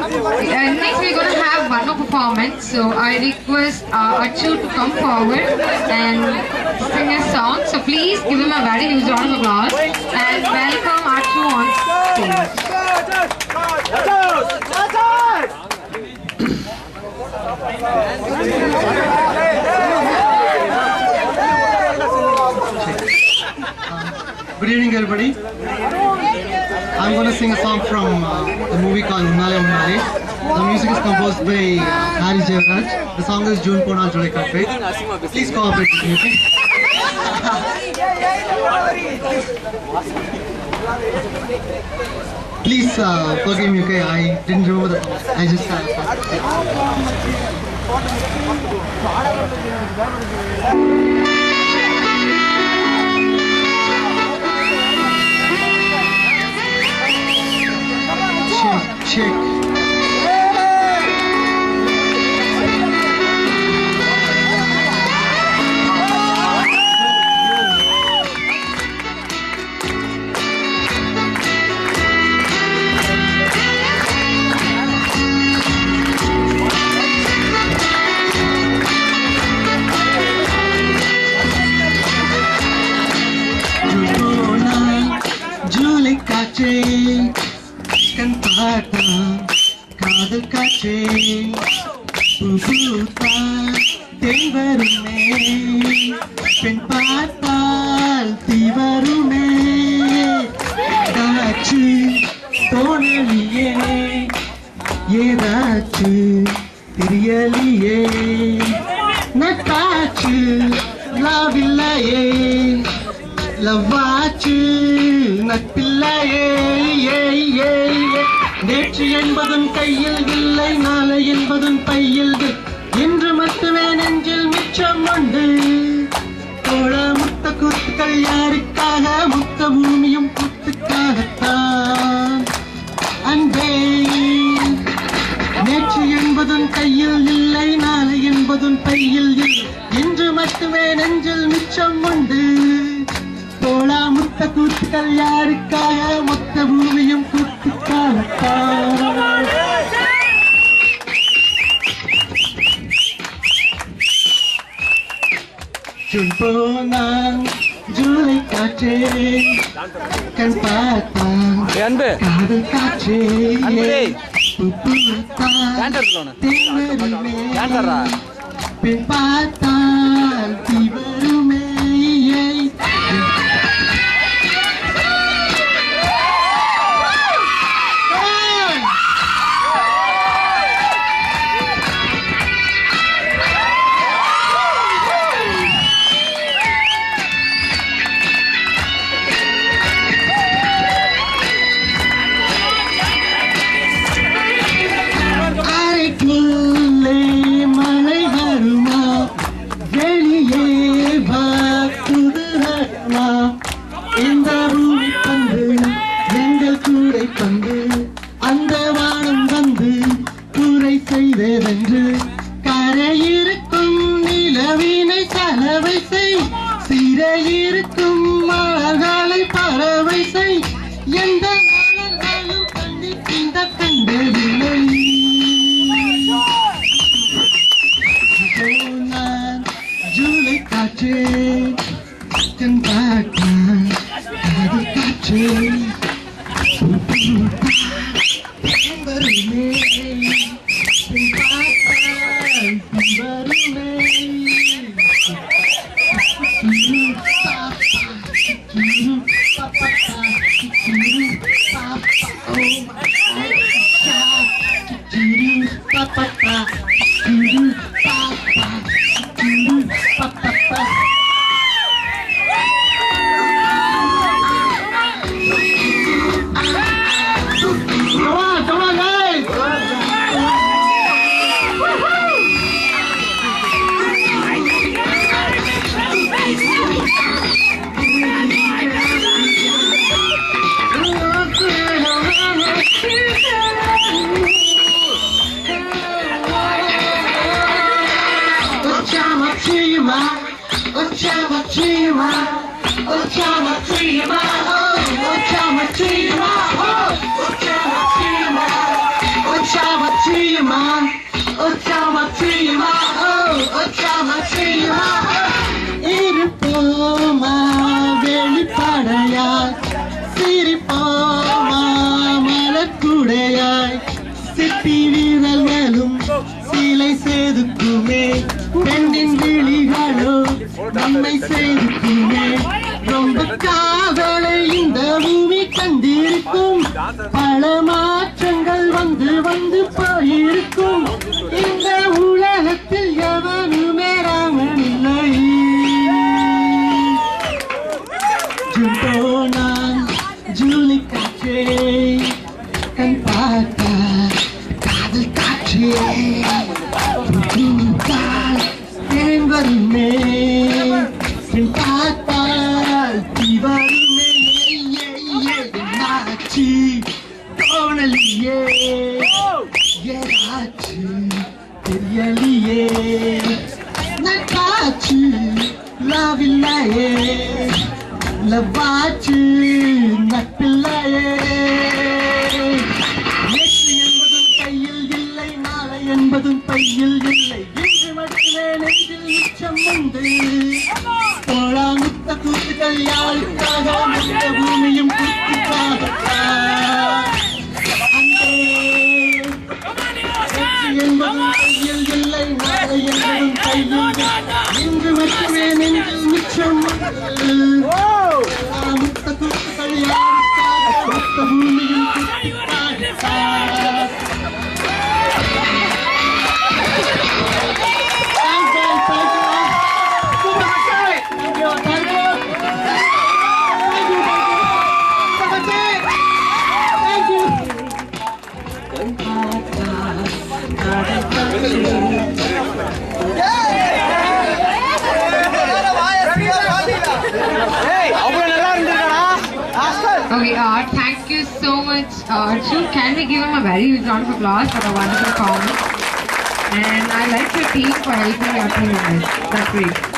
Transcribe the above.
Next we're going to have one more performance. So I request Achu to come forward and sing a song. So please give him a very huge round of applause and welcome Achu on stage. Good evening, everybody. I'm going to sing a song from the movie called Unnale Unnale. The music is composed by Hari Jayavraj. The song is June Ponal Jole Kafe. Please cooperate with me, okay? Please forgive me, okay? I didn't remember the song. I just Check. Julie Kache kan pata kadal kache puputa devarume pen paatal tivarume kache tonaliye yedachu tiriyaliye natachu lavillaye lavachu நட்பில்லையே நேற்று என்பதும் கையில் இல்லை நாளை என்பதும் பையில் இன்று மட்டுமே நெஞ்சில் மிச்சம் உண்டு தோழ முத்த கூத்துக்கள் யாருக்காக முத்த பூமியும் கூத்துக்காகத்தான் அன்பே நேற்று என்பதும் கையில் இல்லை நாளை என்பதும் பையில் இன்று மட்டுமே நெஞ்சில் மிச்சம் உண்டு தோழா முத்த கூத்துக்கள் யாருக்காக மொத்த பூமியும் கூத்துக்காகத்தான் ஜூன் போனான் ஜூலை காற்றே கண் பார்த்தான் காதல் காற்றே பின் பார்த்தான் தீவருமே மழை வருமா வெளியே குதிரமா இந்த பூமி பந்து எங்கள் கூடை பந்து அந்த வானம் வந்து கூரை செய்ததென்று கரையிருக்கும் நிலவினை கலவை செய் சிறையிருக்கும் மலர்களை பறவை செய் எந்த மலர்களும் கண்டிக்கின்ற கண்டதில்லை Julie kache kan பார்த்தான் காதல் காற்றே வருமே பின் பார்த்தான் வருமே Chama சிலையாய் சிப்பி வீரர்களும் சீலை செதுக்குமே பெண்ணின் விழிகளோ நம்மை செதுக்குமே ரொம்ப காதலை இந்த பூமி கண்டிருக்கும் பல மாற்றங்கள் வந்து வந்து போயிருக்கும் இந்த உலகத்தில் எவனுமே ராமன் இல்லை ஜூன் ஜூலி காற்றே கண் பார்த்தா காதல் காற்றே தேன் வருமே கண் பார்த்தால் தீ வருமே என்னாச்சு தோணலியே ஏதாச்சு தெரியலியே நட்டாச்சு லாவில்லையே லவாச்சு நட்பில்லையே நேற்று என்பதும் கையில் இல்லை நாளை என்பதும் பையில் இல்லை இன்று மட்டுமே நெஞ்சில் மிச்சம் உண்டு தோழா முத்த கூத்துக்கள் யாருக்காக முத்த பூமியும் என்பதும் கையில் இல்லை நாளை என்பதும் கையில் இன்று மட்டுமே நெஞ்சில் மிச்சம் உண்டு முத்த கூத்துக்கள் யாருக்காக முத்த பூமியும் Okay, thank you so much, Arjun. Can we give him a very huge round of applause for a wonderful performance? And I like your team for helping your team in this. That's great.